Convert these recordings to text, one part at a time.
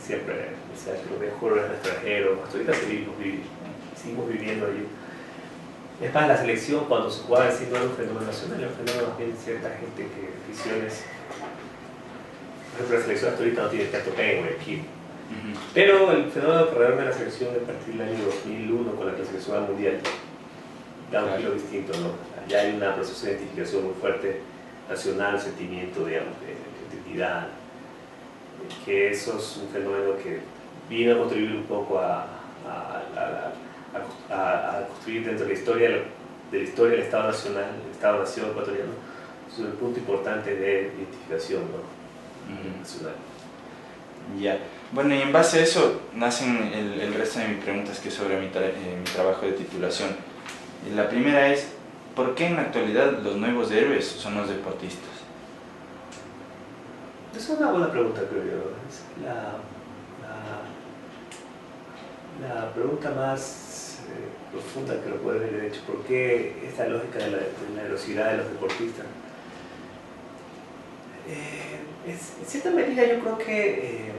siempre decía que lo mejor es el extranjero, hasta ahorita seguimos viviendo allí. Es más, la selección cuando se jugaba así no era un fenómeno nacional, era un fenómeno más bien de cierta gente que aficiones. Por ejemplo, la selección hasta ahorita no tiene tanto pegue en Guayaquil. Pero el fenómeno alrededor de la selección a partir del año 2001 con la clasificación al mundial da un giro distinto, ¿no? Ya hay un proceso de identificación muy fuerte nacional, sentimiento, digamos, de identidad, que eso es un fenómeno que vino a contribuir un poco a construir dentro de la historia del Estado Nacional, el Estado-Nación ecuatoriano, es un punto importante de identificación, ¿no? Nacional. Ya. Bueno, y en base a eso nacen el resto de mis preguntas, que es sobre mi trabajo de titulación. La primera es, ¿por qué en la actualidad los nuevos héroes son los deportistas? Es una buena pregunta, creo yo. Es la pregunta más profunda que lo puede haber hecho. ¿Por qué esta lógica de la velocidad de los deportistas? En cierta medida yo creo que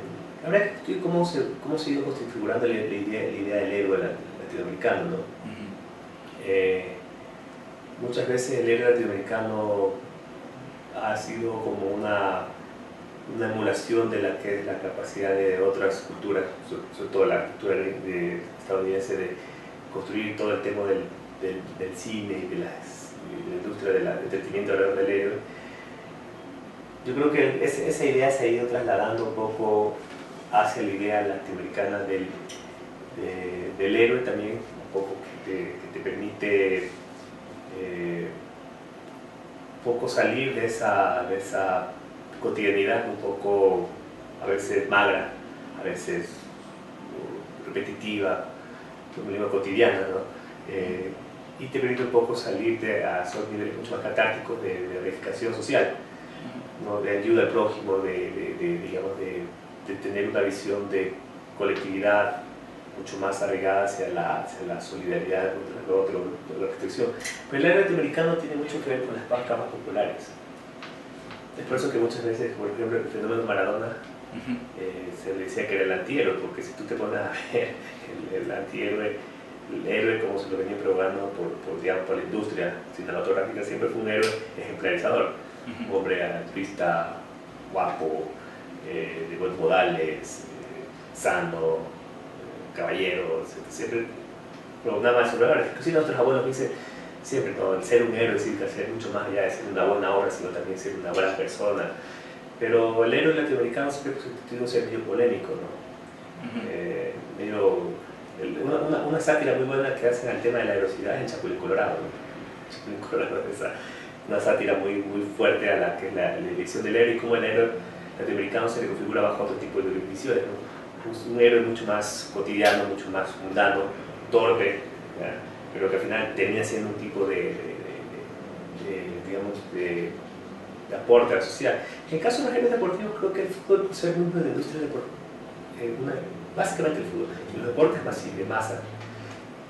habrá que estudiar cómo se ha ido configurando la idea del héroe latinoamericano, ¿no? Muchas veces el héroe latinoamericano ha sido como una emulación de la que es la capacidad de otras culturas, sobre todo la cultura estadounidense, de construir todo el tema del cine y de la industria del entretenimiento alrededor del héroe. Yo creo que esa idea se ha ido trasladando un poco hacia la idea latinoamericana del héroe también, un poco que te permite un poco salir de esa cotidianidad un poco a veces magra, a veces repetitiva, como cotidiana, ¿no? Y te permite un poco salirte a esos niveles mucho más catárticos de verificación social, ¿no? De ayuda al prójimo, digamos, de tener una visión de colectividad mucho más arraigada hacia la solidaridad contra el otro, la restricción. Pero el héroe latinoamericano tiene mucho que ver con las capas populares. Es por eso que muchas veces, por ejemplo, el fenómeno Maradona se le decía que era el antihéroe, porque si tú te pones a ver el antihéroe, el héroe como se lo venía probando por la industria cinematográfica, siempre fue un héroe ejemplarizador, un hombre altruista, guapo, de buenos modales, sano, caballero, siempre, pero nada más sobre ahora. Inclusive nuestros abuelos dicen siempre, ¿no? El ser un héroe es decir, que hacer mucho más allá de ser una buena obra, sino también ser una buena persona. Pero el héroe latinoamericano siempre tiene un ser medio polémico, ¿no? Una sátira muy buena que hacen al tema de la heroicidad es el Chapulín Colorado, ¿no? El Chapulín Colorado es una sátira muy fuerte a la que es la elección del héroe y cómo el héroe latinoamericano se le configura bajo otro tipo de definiciones, ¿no? Un héroe mucho más cotidiano, mucho más mundano, torpe, ¿ya? Pero que al final termina siendo un tipo de aporte a la sociedad. En el caso de los héroes deportivos, creo que el fútbol puede ser uno de la industria deportiva, básicamente el fútbol, y los deportes de masa.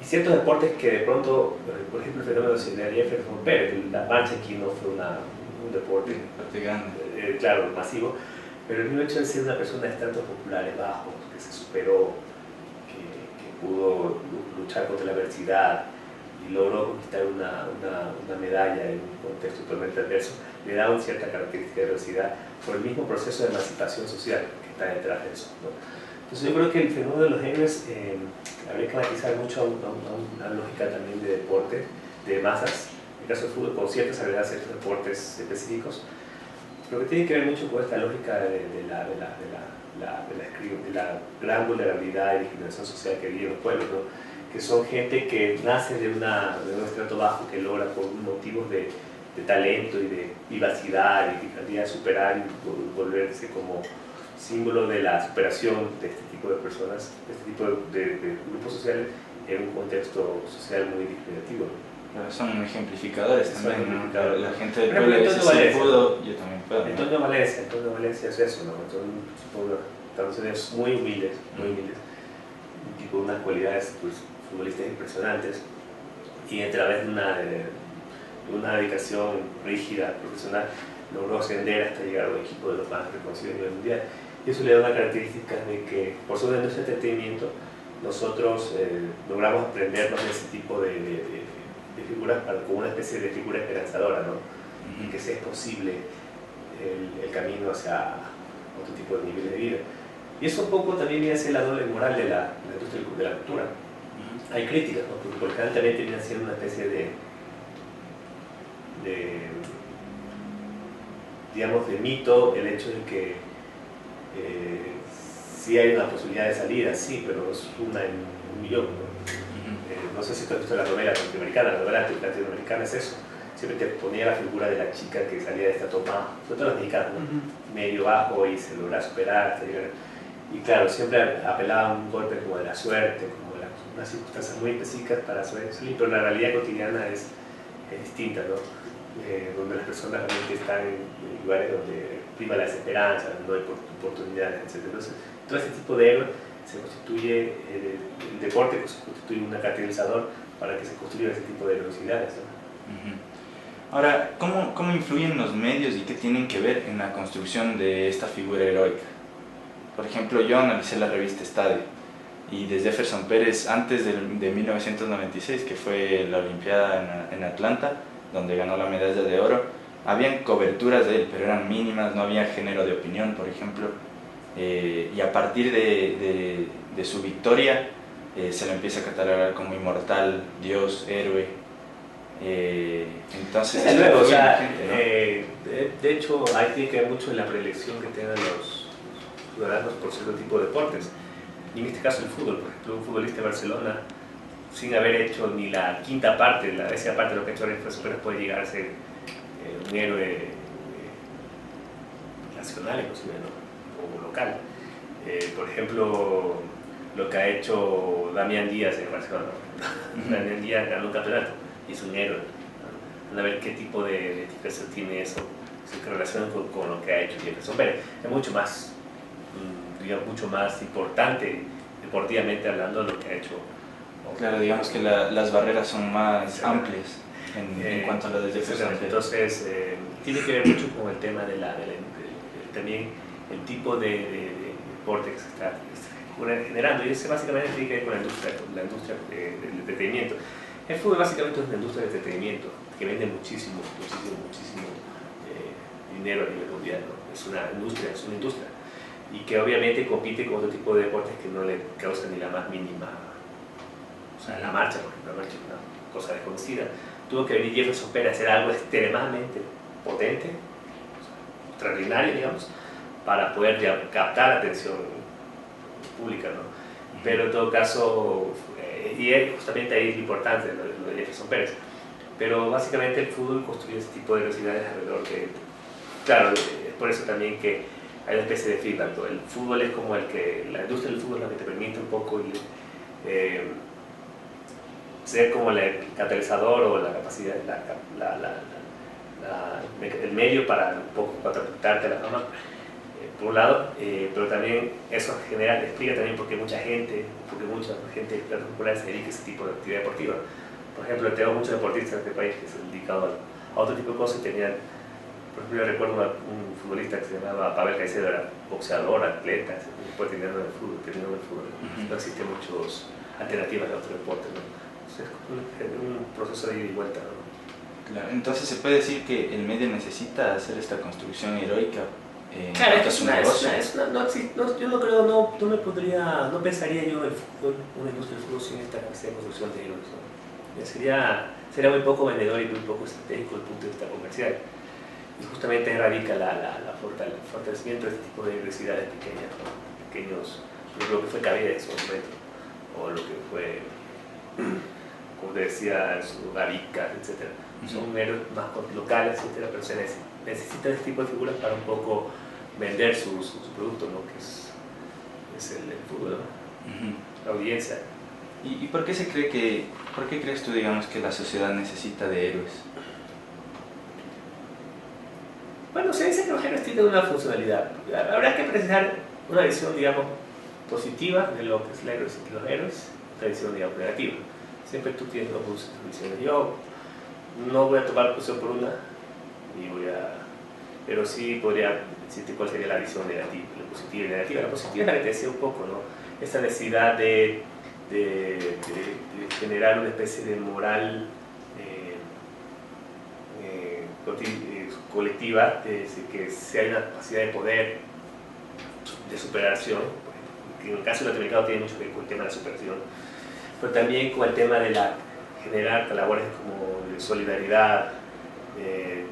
Y ciertos deportes que de pronto, por ejemplo, el fenómeno de solidaridad de Fernando Pérez, la marcha aquí no fue un deporte grande, claro, masivo, pero el hecho de ser una persona de estratos populares bajos, que se superó, que pudo luchar contra la adversidad y logró conquistar una medalla en un contexto totalmente adverso, le da una cierta característica de velocidad por el mismo proceso de emancipación social que está detrás de eso, ¿no? Entonces yo creo que el fenómeno de los héroes habría que matizar mucho a una lógica también de deporte, de masas, en el caso del fútbol, con ciertas habilidades, ciertos deportes específicos, pero que tiene que ver mucho con esta lógica de la gran vulnerabilidad y discriminación social que viven los pueblos, ¿no? Que son gente que nace de un estrato bajo, que logra por motivos de talento y de vivacidad y de capacidad de superar y volverse como símbolo de la superación de este tipo de personas, de este tipo de grupos sociales en un contexto social muy discriminativo. Son ejemplificadores también, ejemplificadores. La gente del pueblo dice, si puedo, yo también puedo. Antonio Valencia es eso, ¿no? Son traducciones muy humildes, un tipo de unas cualidades pues, futbolistas impresionantes, y a través de una dedicación rígida, profesional, logró ascender hasta llegar a un equipo de los más reconocidos a nivel mundial. Y eso le da una característica de que, por ser de nuestro entretenimiento, nosotros logramos aprendernos de ese tipo de figuras como una especie de figura esperanzadora, ¿no? Y que sea posible el camino hacia otro tipo de nivel de vida. Y eso un poco también viene a ser la doble moral de la industria de la cultura. Hay críticas, ¿no? Porque por ejemplo también termina siendo una especie digamos, de mito el hecho de que sí hay una posibilidad de salida, sí, pero es una en un millón, ¿no? No sé si tú has visto la novela norteamericana, la novela latinoamericana es eso. Siempre te ponía la figura de la chica que salía de esta toma, sobre todo las mexicanas, ¿no? Medio bajo y se logra superar hasta llegar. Y claro, siempre apelaba a un golpe como de la suerte, como de unas circunstancias muy específicas para salir, pero la realidad cotidiana es distinta, ¿no? Donde las personas realmente están en lugares donde prima la desesperanza, no hay oportunidades, etc. Entonces, todo este tipo de héroe se constituye, el deporte se constituye un catalizador para que se construyan ese tipo de velocidades, ¿no? Ahora, ¿cómo influyen los medios y qué tienen que ver en la construcción de esta figura heroica? Por ejemplo, yo analicé la revista Estadio y desde Jefferson Pérez, antes de 1996, que fue la Olimpiada en Atlanta, donde ganó la medalla de oro, habían coberturas de él, pero eran mínimas, no había género de opinión, por ejemplo, y a partir de su victoria se le empieza a catalogar como inmortal, dios, héroe. Entonces, desde luego, o sea, gente, ¿no? De hecho, ahí tiene que ver mucho en la preelección que tengan los ciudadanos por cierto tipo de deportes. Y en este caso el fútbol, por ejemplo, un futbolista de Barcelona, sin haber hecho ni la quinta parte, la décima parte de lo que ha hecho Renfredo Pérez, puede llegar a ser un héroe nacional, inclusive, ¿no? O local. Por ejemplo, lo que ha hecho Damián Díaz en Barcelona. Damián Díaz ganó un campeonato y es un héroe. A ver qué tipo de expresión tiene eso, se relaciona con lo que ha hecho Jefferson Pérez. Es mucho más, digamos, mucho más importante deportivamente hablando de lo que ha hecho. Claro, digamos que las barreras son más amplias en cuanto a lo de Jefferson Pérez. Entonces, tiene que ver mucho con el tema también el tipo de deporte que se está generando, y ese básicamente tiene que ver con la industria del entretenimiento. El fútbol básicamente es una industria de entretenimiento que vende muchísimo dinero a nivel mundial, ¿no? Es una industria y que obviamente compite con otro tipo de deportes que no le causan ni la más mínima. O sea, la marcha, por ejemplo, la marcha es una cosa desconocida. Tuvo que venir Jefferson Pérez a hacer algo extremadamente potente, extraordinario, digamos, para poder captar la atención pública, ¿no? Pero en todo caso, y justamente ahí es lo importante lo de Jefferson Pérez. Pero básicamente el fútbol construye ese tipo de velocidades alrededor de... Claro, es por eso también que hay una especie de feedback, ¿no? El fútbol es como la industria del fútbol es lo que te permite un poco ser como el catalizador o la capacidad, el medio para un poco catapultarte a la fama, por un lado, pero también eso explica también porque mucha gente de clases populares se dedica a ese tipo de actividad deportiva. Por ejemplo, tengo muchos deportistas en este país que se han dedicado a otro tipo de cosas y tenían, por ejemplo, yo recuerdo un futbolista que se llamaba Pavel Caicedo, era boxeador, atleta, después terminando en el fútbol. No existen muchas alternativas de otros deportes, ¿no? Entonces, es un proceso de ida y vuelta, ¿no? Claro, entonces se puede decir que el medio necesita hacer esta construcción heroica. Claro, yo no creo, no pensaría yo en el fútbol, una industria del fútbol sin esta construcción de héroes, ¿no? Sería muy poco vendedor y muy poco estratégico desde el punto de vista comercial. Y justamente ahí radica el fortalecimiento de este tipo de universidades pequeñas, ¿no? Pequeños, lo que fue Cabida en su momento, o lo que fue, como te decía, Gavica, etc. Son héroes más locales, etc., pero se necesitan este tipo de figuras para un poco vender su producto, ¿no? Que es el fútbol, ¿no? La audiencia. ¿Y por qué crees tú, digamos, que la sociedad necesita de héroes? Bueno, se dice que los héroes tienen una funcionalidad. Habrá que precisar una visión, digamos, positiva de lo que es los héroes, una visión, digamos, negativa. Siempre tú tienes dos visiones. Yo no voy a tomar posición por una y voy a pero sí podría decirte cuál sería la visión negativa, la positiva y negativa. La positiva es la que te decía un poco, ¿no? Esta necesidad de generar una especie de moral colectiva, que si hay una capacidad de poder, de superación, que en el caso latinoamericano tiene mucho que ver con el tema de la superación, pero también con el tema de generar labores como de solidaridad, de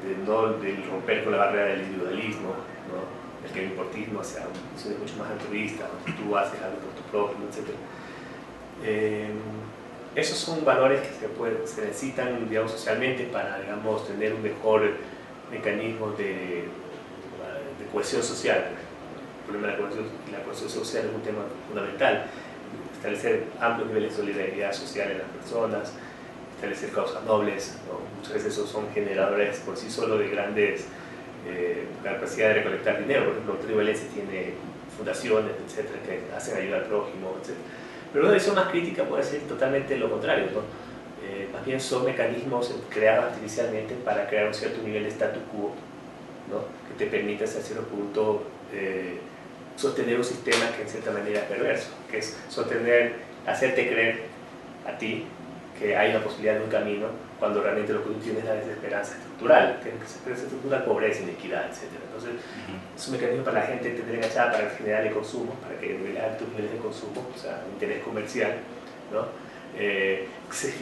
romper con la barrera del individualismo, ¿no? El que el importismo sea mucho más altruista, ¿no? Tú haces algo por tu prójimo, etc. Esos son valores que se necesitan, digamos, socialmente para, digamos, tener un mejor mecanismo de cohesión social. El problema de la cohesión social es un tema fundamental. Establecer amplios niveles de solidaridad social en las personas, establecer causas nobles, ¿no? Muchas veces esos son generadores por sí solos de grandes capacidad de recolectar dinero. Por ejemplo, Tribu Valencia tiene fundaciones, etcétera, que hacen ayuda al prójimo, etcétera. Pero una visión más crítica puede ser totalmente lo contrario, ¿no? Más bien son mecanismos creados artificialmente para crear un cierto nivel de statu quo, ¿no? Que te permite hasta cierto punto sostener un sistema que en cierta manera es perverso, que es hacerte creer a ti que hay una posibilidad de un camino cuando realmente lo que tú tienes es la desesperanza estructural, que es estructural, pobreza, inequidad, etc. Entonces, es un mecanismo para la gente tener enganchada para generar el consumo, para que niveles altos niveles de consumo, o sea, interés comercial, ¿no? Se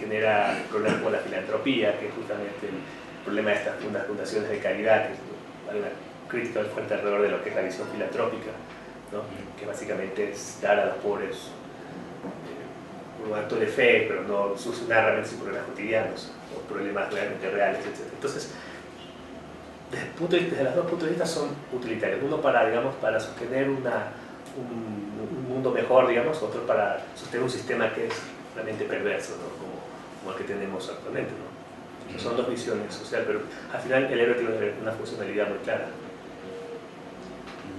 genera el problema con la filantropía, que es justamente el problema de estas fundaciones de caridad, que hay una crítica muy fuerte alrededor de lo que es la visión filantrópica, ¿no? Que básicamente es dar a los pobres un acto de fe, pero no solucionar realmente sus problemas cotidianos o problemas realmente reales, etc. Entonces, desde los dos puntos de vista son utilitarios. Uno para, digamos, para sostener un mundo mejor, digamos, otro para sostener un sistema que es realmente perverso, ¿no? como el que tenemos actualmente, ¿no? Son dos visiones sociales, pero al final el héroe tiene una funcionalidad muy clara.